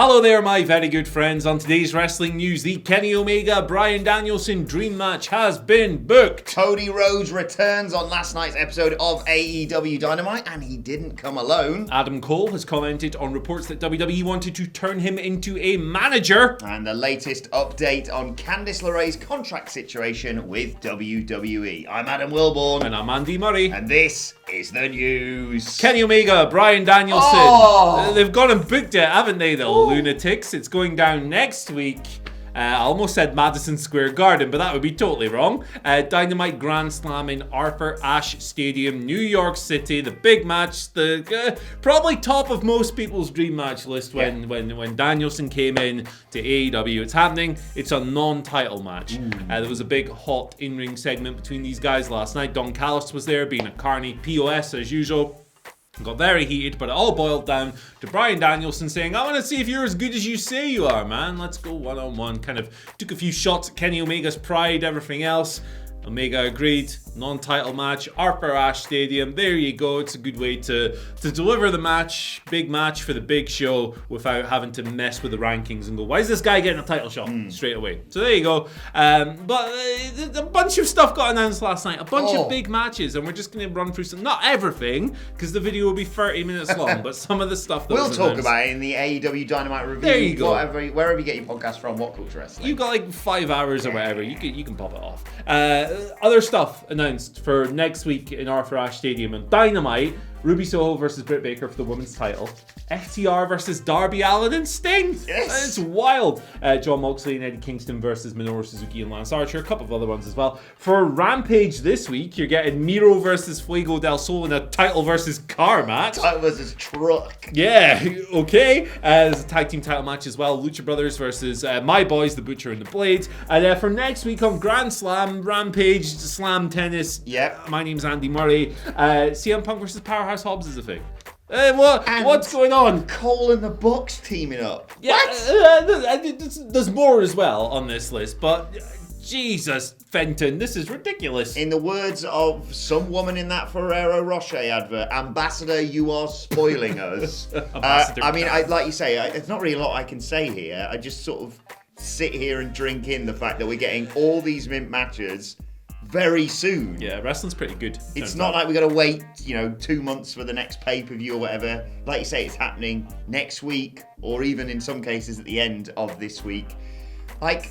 Hello there, my very good friends. On today's wrestling news, the Kenny Omega Bryan Danielson dream match has been booked. Cody Rhodes returns on last night's episode of AEW Dynamite, and he didn't come alone. Adam Cole has commented on reports that WWE wanted to turn him into a manager. And the latest update on Candice LeRae's contract situation with WWE. I'm Adam Wilborn. And I'm Andy Murray. And this is the news. Kenny Omega, Bryan Danielson. Oh. They've gone and booked it, haven't they, the lunatics? It's going down next week. I almost said Madison Square Garden, but that would be totally wrong. Dynamite Grand Slam in Arthur Ashe Stadium, New York City. The big match, the probably top of most people's dream match list when Danielson came in to AEW. It's happening. It's a non-title match. There was a big hot in-ring segment between these guys last night. Don Callis was there, being a carny POS as usual. Got very heated, but it all boiled down to Bryan Danielson saying, I want to see if you're as good as you say you are, man. Let's go one-on-one. Kind of took a few shots at Kenny Omega's pride, everything else. Omega agreed. Non-title match, Arthur Ashe Stadium. There you go. It's a good way to deliver the match. Big match for the big show without having to mess with the rankings and go, why is this guy getting a title shot straight away? So there you go. But a bunch of stuff got announced last night. A bunch of big matches. And we're just going to run through some, not everything, because the video will be 30 minutes long, but some of the stuff that we'll was talk announced. about it in the AEW Dynamite review. There you go. Wherever you get your podcast from, WhatCulture Wrestling. You got like 5 hours or whatever. You can pop it off. Other stuff announced for next week in Arthur Ashe Stadium and Dynamite. Ruby Soho versus Britt Baker for the women's title. FTR versus Darby Allin and Sting. Yes. It's wild. John Moxley and Eddie Kingston versus Minoru Suzuki and Lance Archer. A couple of other ones as well. For Rampage this week, you're getting Miro versus Fuego del Sol in a title versus car match. Title versus truck. Yeah, okay. There's a tag team title match as well. Lucha Brothers versus my boys, the Butcher and the Blade. And for next week on Grand Slam, Rampage, Slam Tennis. Yep. My name's Andy Murray. CM Punk versus Powerhouse Hobbs is a thing. What's going on? Cole and the Bucks teaming up. Yeah, there's more as well on this list, but Jesus, Fenton, this is ridiculous. In the words of some woman in that Ferrero Rocher advert, Ambassador, you are spoiling us. Like you say, there's not really a lot I can say here. I just sort of sit here and drink in the fact that we're getting all these mint matches very soon. Yeah, wrestling's pretty good. It's not like we got to wait, 2 months for the next pay-per-view or whatever. Like you say, it's happening next week, or even in some cases at the end of this week. Like,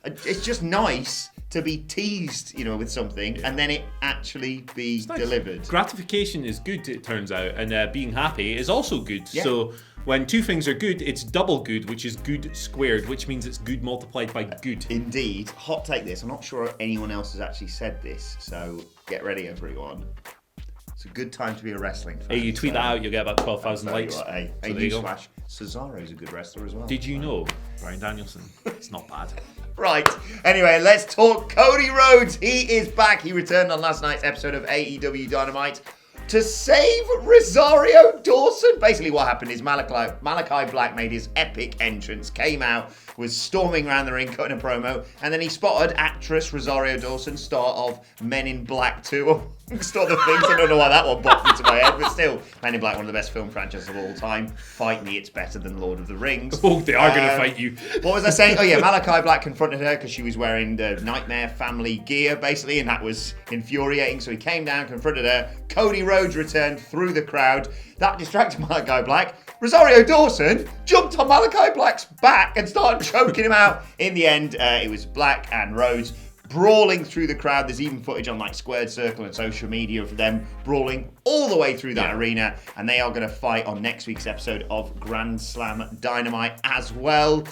it's just nice to be teased, with something, and then it actually be delivered. Gratification is good, it turns out, and being happy is also good. Yeah. So when two things are good, it's double good, which is good squared, which means it's good multiplied by good. Indeed. Hot take this. I'm not sure anyone else has actually said this, so get ready, everyone. It's a good time to be a wrestling fan. Hey, you tweet that out, you'll get about 12,000 likes. Hey, newsflash. Cesaro's a good wrestler as well. Did you know? Bryan Danielson. It's not bad. Right. Anyway, let's talk Cody Rhodes. He is back. He returned on last night's episode of AEW Dynamite to save Rosario Dawson. Basically what happened is Malachi Black made his epic entrance, came out, was storming around the ring, cutting a promo, and then he spotted actress Rosario Dawson, star of Men in Black 2. Amongst other things. I don't know why that one popped into my head, but still, Men in Black, one of the best film franchises of all time. Fight me, it's better than Lord of the Rings. Oh, they are going to fight you. What was I saying? Oh yeah, Malachi Black confronted her because she was wearing the Nightmare family gear, basically, and that was infuriating. So he came down, confronted her. Cody Rhodes returned through the crowd. That distracted Malachi Black. Rosario Dawson jumped on Malachi Black's back and started choking him out. In the end, it was Black and Rhodes brawling through the crowd. There's even footage on Squared Circle and social media of them brawling all the way through that arena, and they are going to fight on next week's episode of Grand Slam Dynamite as well.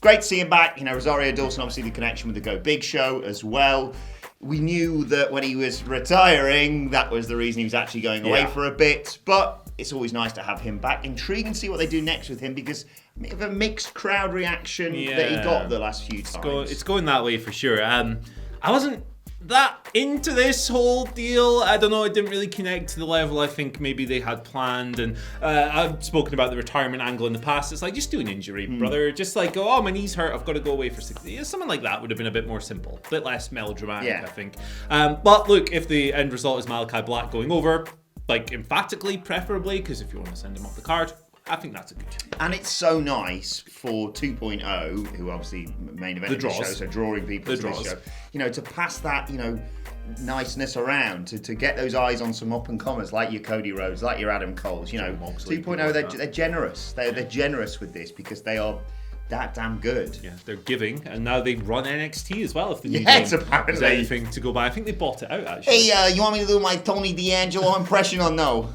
Great to see him back. Rosario Dawson, obviously the connection with the Go Big Show as well. We knew that when he was retiring, that was the reason he was actually going away for a bit, but it's always nice to have him back. Intriguing to see what they do next with him, because a bit of a mixed crowd reaction that he got the last few times. It's going that way for sure. I wasn't that into this whole deal. I don't know, it didn't really connect to the level I think maybe they had planned, and I've spoken about the retirement angle in the past. It's like, just do an injury, brother. Just like go, oh, my knee's hurt, I've got to go away for 6 years. Something like that would have been a bit more simple, a bit less melodramatic, I think. But look, if the end result is Malachi Black going over, like emphatically, preferably, because if you want to send him off the card, I think that's a good. And it's so nice for 2.0, who obviously main event of the show, so drawing people to this show, to pass that, niceness around, to get those eyes on some up-and-comers like your Cody Rhodes, like your Adam Coles. 2.0, they're generous. They're generous with this because they are that damn good. Yeah, they're giving, and now they run NXT as well. If the new apparently. is anything to go by, I think they bought it out actually. Hey, you want me to do my Tony D'Angelo impression or no?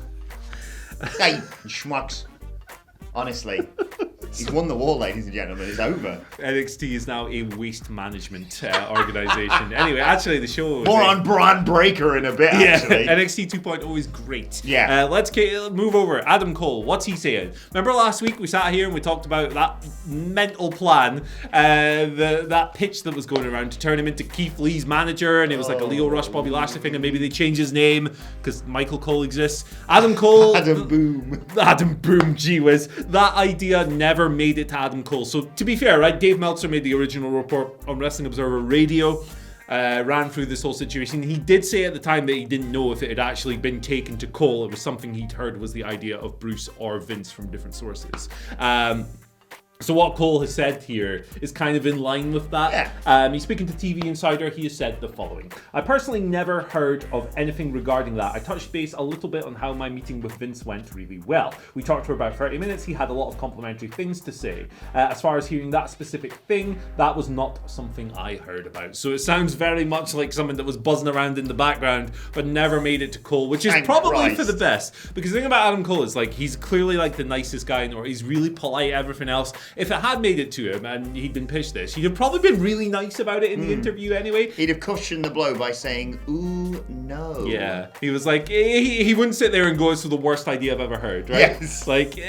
Hey, schmucks. Honestly. He's won the war, ladies and gentlemen. It's over. NXT is now a waste management organisation. Anyway, actually, the show... More on Braun Breaker in a bit, actually. Yeah, NXT 2.0 is great. Yeah. Let's move over. Adam Cole, what's he saying? Remember last week we sat here and we talked about that mental plan, that pitch that was going around to turn him into Keith Lee's manager, and it was like a Leo Rush, Bobby Lashley thing, and maybe they change his name because Michael Cole exists. Adam Cole... Adam Boom, gee whiz. That idea never made it to Adam Cole. So to be fair, right, Dave Meltzer made the original report on Wrestling Observer Radio, ran through this whole situation. He did say at the time that he didn't know if it had actually been taken to Cole. It was something he'd heard was the idea of Bruce or Vince from different sources. So what Cole has said here is kind of in line with that. Yeah. He's speaking to TV Insider. He has said the following. I personally never heard of anything regarding that. I touched base a little bit on how my meeting with Vince went really well. We talked for about 30 minutes. He had a lot of complimentary things to say. As far as hearing that specific thing, that was not something I heard about. So it sounds very much like something that was buzzing around in the background, but never made it to Cole, which is probably for the best. Because the thing about Adam Cole is like, he's clearly like the nicest guy, or he's really polite, everything else. If it had made it to him and he'd been pitched this, he'd have probably been really nice about it in the interview anyway. He'd have cushioned the blow by saying, ooh, no. Yeah. He was like, he wouldn't sit there and go, it's the worst idea I've ever heard, right? Yes. Like, yeah.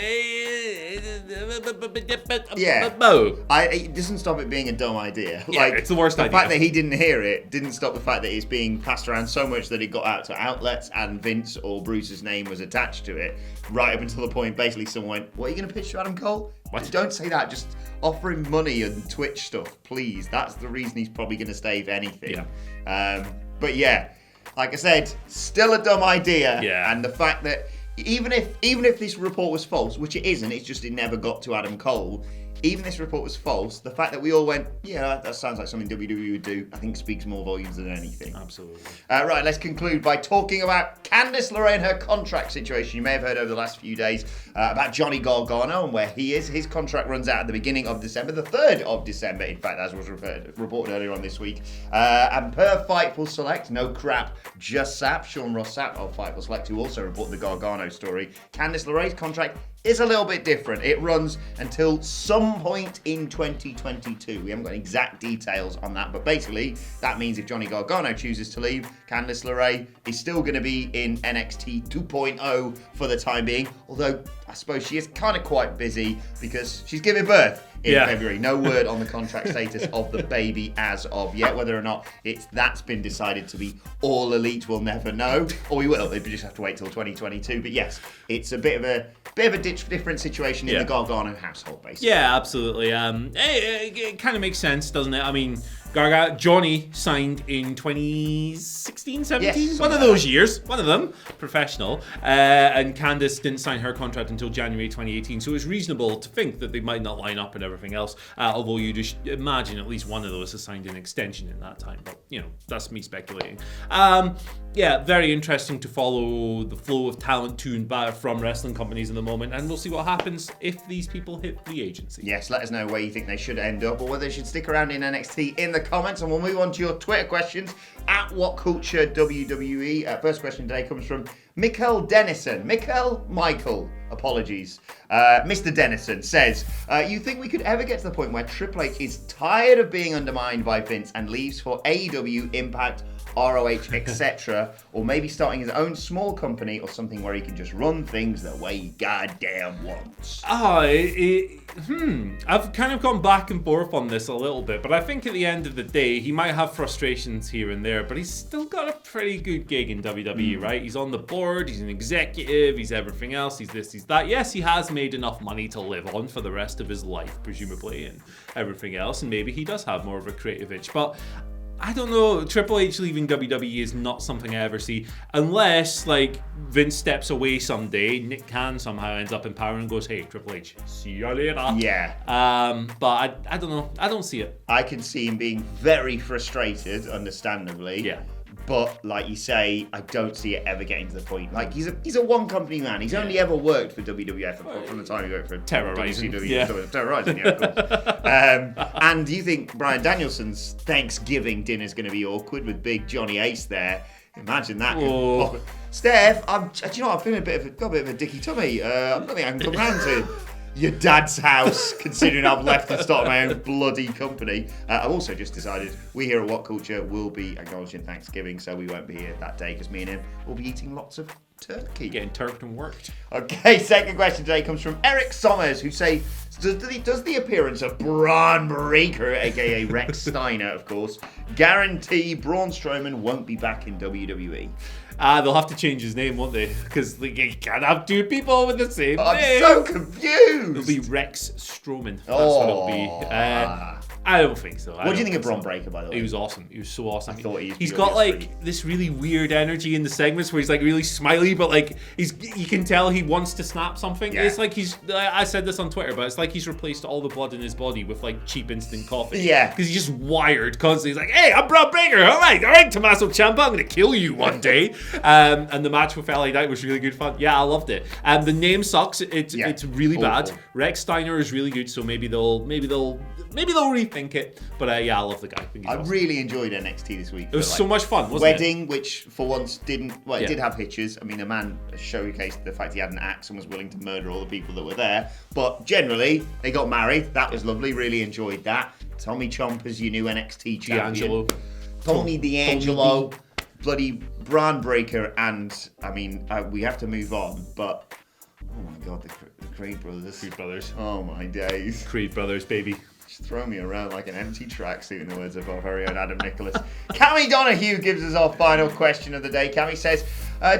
No. It doesn't stop it being a dumb idea. Yeah, like, it's the worst idea. The fact that he didn't hear it didn't stop the fact that it's being passed around so much that it got out to outlets and Vince or Bruce's name was attached to it, right up until the point basically someone went, what are you going to pitch to Adam Cole? What? Don't say that. Just offer him money and Twitch stuff, please. That's the reason he's probably going to stay, if anything. Yeah. But yeah, like I said, still a dumb idea. Yeah. And the fact that even if this report was false, which it isn't, it's just it never got to Adam Cole. Even if this report was false, the fact that we all went, yeah, that sounds like something WWE would do, I think speaks more volumes than anything. Absolutely. Right, let's conclude by talking about Candice LeRae and her contract situation. You may have heard over the last few days about Johnny Gargano and where he is. His contract runs out at the beginning of December, the 3rd of December, in fact, as was reported earlier on this week. And per Fightful Select, no crap, just sap, Sean Ross Sapp of Fightful Select, who also reported the Gargano story, Candice LeRae's contract is a little bit different. It runs until some point in 2022. We haven't got exact details on that, but basically that means if Johnny Gargano chooses to leave, Candice LeRae is still going to be in NXT 2.0 for the time being, although I suppose she is kind of quite busy because she's giving birth in February. No word on the contract status of the baby as of yet. Whether or not that's been decided to be all elite, we'll never know. Or we will. We just have to wait till 2022. But yes, it's a bit of a different situation in the Gargano household, basically. Yeah, absolutely. It kind of makes sense, doesn't it? I mean, Johnny signed in 2016, 17? Yes, one of those years. One of them. Professional. And Candice didn't sign her contract until January 2018. So it's reasonable to think that they might not line up and everything else. Although you just imagine at least one of those has signed an extension in that time. But, that's me speculating. Very interesting to follow the flow of talent to and from wrestling companies in the moment. And we'll see what happens if these people hit free agency. Yes, let us know where you think they should end up or whether they should stick around in NXT in the comments, and we'll move on to your Twitter questions at WhatCulture WWE. First question today comes from Michael Dennison. Michael, apologies. Mr. Dennison says, you think we could ever get to the point where Triple H is tired of being undermined by Vince and leaves for AEW, Impact, ROH, etc., or maybe starting his own small company or something where he can just run things the way he goddamn wants? I've kind of gone back and forth on this a little bit, but I think at the end of the day, he might have frustrations here and there, but he's still got a pretty good gig in WWE, right? He's on the board, he's an executive, he's everything else, he's this, he's that. Yes, he has made enough money to live on for the rest of his life, presumably, and everything else, and maybe he does have more of a creative itch, but I don't know. Triple H leaving WWE is not something I ever see. Unless, like, Vince steps away someday, Nick Khan somehow ends up in power and goes, hey, Triple H, see you later. Yeah. But I don't know. I don't see it. I can see him being very frustrated, understandably. Yeah. But like you say, I don't see it ever getting to the point. Like he's a one company man. He's only ever worked for WWF from the time he worked for Terrorizing. WCW. Yeah. Terrorizing, yeah, of course. And do you think Bryan Danielson's Thanksgiving dinner is going to be awkward with Big Johnny Ace there? Imagine that. Oh. Steph, do you know what? I'm feeling got a bit of a dicky tummy. I don't think I can come round to your dad's house, considering I've left and started my own bloody company. I've also just decided we here at WhatCulture will be acknowledging Thanksgiving, so we won't be here that day because me and him will be eating lots of turkey. Getting turked and worked. Okay, second question today comes from Eric Sommers, who say, does the appearance of Braun Breaker, aka Rex Steiner, of course, guarantee Braun Strowman won't be back in WWE? They'll have to change his name, won't they? Because you can't have two people with the same name. I'm so confused. It'll be Rex Strowman. That's what it'll be. I don't think so. What do you think of Braun Breaker, by the way? He was awesome. He was so awesome. I thought he's got like this really weird energy in the segments where he's like really smiley, but like you can tell he wants to snap something. Yeah. It's like I said this on Twitter, but it's like he's replaced all the blood in his body with like cheap instant coffee. Yeah. Because he's just wired constantly. He's like, hey, I'm Braun Breaker. All right, Tommaso Ciampa, I'm going to kill you one day. And the match with LA Knight was really good fun. Yeah, I loved it. The name sucks. It's really bad. Rex Steiner is really good, so maybe they'll rethink it. But yeah, I love the guy. I really enjoyed NXT this week. It was so much fun, wasn't it? Wedding, which for once didn't. Well, it did have hitches. I mean, a man showcased the fact he had an axe and was willing to murder all the people that were there. But generally, they got married. That was lovely. Really enjoyed that. Tommy Ciampa's your new NXT champion. Tommy D'Angelo. Bloody Braun Breaker. And, I mean, we have to move on, but... Oh my God, the Creed Brothers. Creed Brothers. Oh my days. Creed Brothers, baby. Just throw me around like an empty tracksuit, in the words of our very own Adam Nicholas. Cammy Donahue gives us our final question of the day. Cammy says,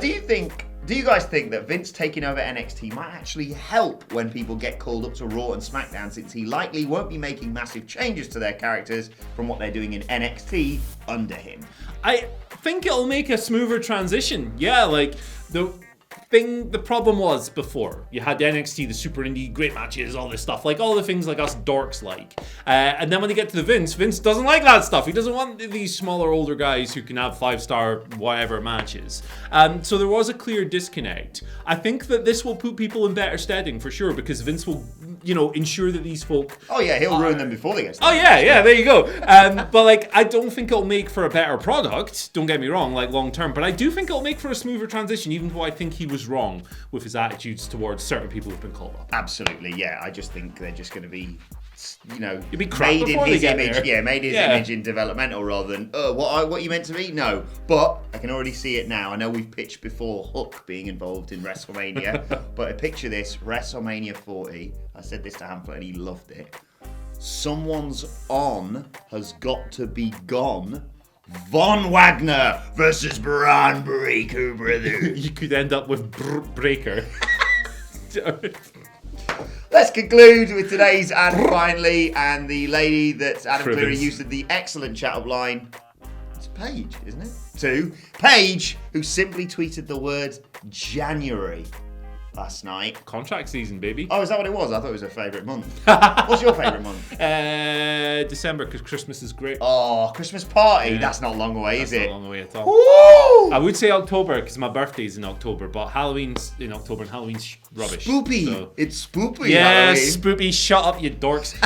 do you guys think that Vince taking over NXT might actually help when people get called up to Raw and SmackDown, since he likely won't be making massive changes to their characters from what they're doing in NXT under him? I think it'll make a smoother transition. Yeah, like the problem was before you had the NXT, the super indie, great matches, all this stuff, like all the things like us dorks like. And then when they get to the Vince doesn't like that stuff. He doesn't want these smaller, older guys who can have 5-star whatever matches. So there was a clear disconnect. I think that this will put people in better steading for sure, because Vince will, ensure that these folk. Oh yeah, he'll ruin them before they get started. Oh yeah, there you go. But like, I don't think it'll make for a better product. Don't get me wrong, like long term. But I do think it'll make for a smoother transition, even though I think he was wrong with his attitudes towards certain people who've been called up. Absolutely, yeah. I just think they're just going to be, You'd be made in his image. There. Yeah, made his image in developmental rather than what you meant to be. No, but I can already see it now. I know we've pitched before Hook being involved in WrestleMania, but picture this: WrestleMania 40. I said this to Hamlet and he loved it. Someone's on has got to be gone. Von Wagner versus Braun Breaker, brother. You could end up with Breaker. Let's conclude with today's and finally, and the lady that Adam Cleary used the excellent chat-up line. It's Paige, isn't it? To Paige, who simply tweeted the word January last night. Contract season, baby. Oh, is that what it was? I thought it was her favourite month. What's your favourite month? December, because Christmas is great. Oh, Christmas party? Yeah. That's not long away, is it? Not long away at all. Woo! I would say October, because my birthday's in October, but Halloween's in October, and Halloween's rubbish. Spoopy. So. It's spoopy. Yeah, Halloween. spoopy. Shut up, you dorks.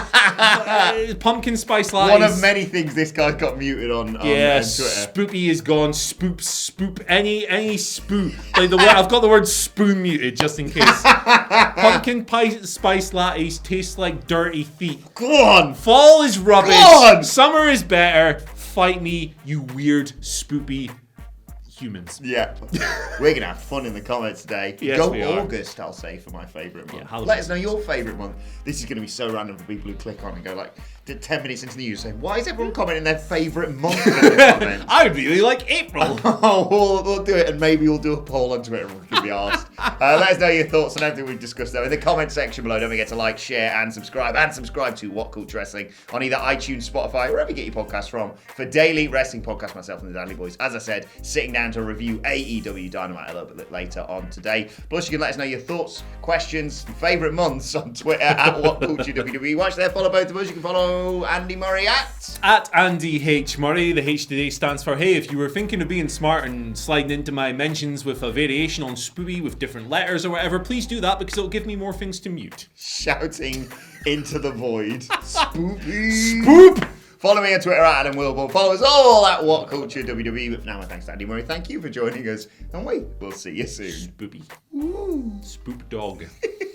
Pumpkin spice lattes. One of many things this guy got muted on Twitter. Spoopy is gone. Spoop. Any spoop. Like I've got the word spoon muted just in case. Pumpkin spice lattes taste like dirty feet. Go on. Fall is rubbish. Go on. Summer is better. Fight me, you weird spoopy humans. Yeah. We're going to have fun in the comments today. Yes, Go we are. August, I'll say, for my favourite month. Yeah, Halloween. Let us know your favourite month. This is going to be so random for people who click on and go like, 10 minutes into the news saying, why is everyone commenting their favourite month in the comments? I would really like April. Oh, we'll do it, and maybe we'll do a poll on Twitter and we can be asked. Let us know your thoughts on everything we've discussed though in the comment section below. Don't forget to like, share, and subscribe to What Culture Wrestling on either iTunes, Spotify, wherever you get your podcasts from. For daily wrestling podcast, myself and the Danley Boys, as I said, sitting down to review AEW Dynamite a little bit later on today. Plus, you can let us know your thoughts, questions, favourite months on Twitter at WhatCultureWWE. Watch there, follow both of us. You can follow Andy Murray at Andy H. Murray. The H today stands for, hey, if you were thinking of being smart and sliding into my mentions with a variation on Spoopy with different letters or whatever, please do that because it'll give me more things to mute. Shouting into the void. Spoopy. Spoop! Follow me on Twitter at Adam Wilborn. Follow us all at WhatCultureWWE. But now, my thanks to Andy Murray. Thank you for joining us. And we'll see you soon. Spoopy. Spoop dog.